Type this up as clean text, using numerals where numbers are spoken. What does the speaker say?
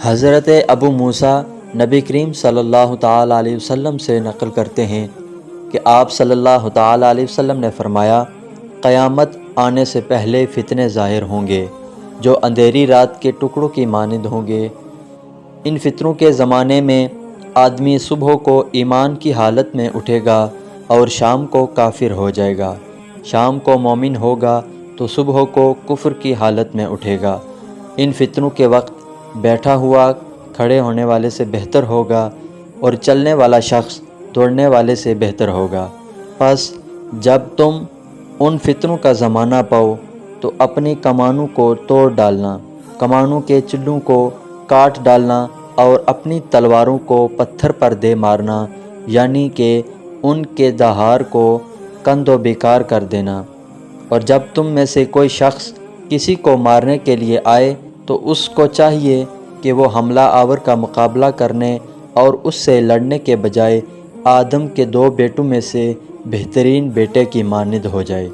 حضرت ابو موسیٰ نبی کریم صلی اللہ تعالیٰ علیہ وسلم سے نقل کرتے ہیں کہ آپ صلی اللہ تعالیٰ علیہ وسلم نے فرمایا، قیامت آنے سے پہلے فتنے ظاہر ہوں گے جو اندھیری رات کے ٹکڑوں کی مانند ہوں گے۔ ان فتنوں کے زمانے میں آدمی صبح کو ایمان کی حالت میں اٹھے گا اور شام کو کافر ہو جائے گا، شام کو مومن ہوگا تو صبح کو کفر کی حالت میں اٹھے گا۔ ان فتنوں کے وقت بیٹھا ہوا کھڑے ہونے والے سے بہتر ہوگا اور چلنے والا شخص دوڑنے والے سے بہتر ہوگا۔ پس جب تم ان فتنوں کا زمانہ پاؤ تو اپنی کمانوں کو توڑ ڈالنا، کمانوں کے چلوں کو کاٹ ڈالنا اور اپنی تلواروں کو پتھر پر دے مارنا، یعنی کہ ان کے دہار کو کند و بیکار کر دینا۔ اور جب تم میں سے کوئی شخص کسی کو مارنے کے لیے آئے تو اس کو چاہیے کہ وہ حملہ آور کا مقابلہ کرنے اور اس سے لڑنے کے بجائے آدم کے 2 بیٹوں میں سے بہترین بیٹے کی مانند ہو جائے۔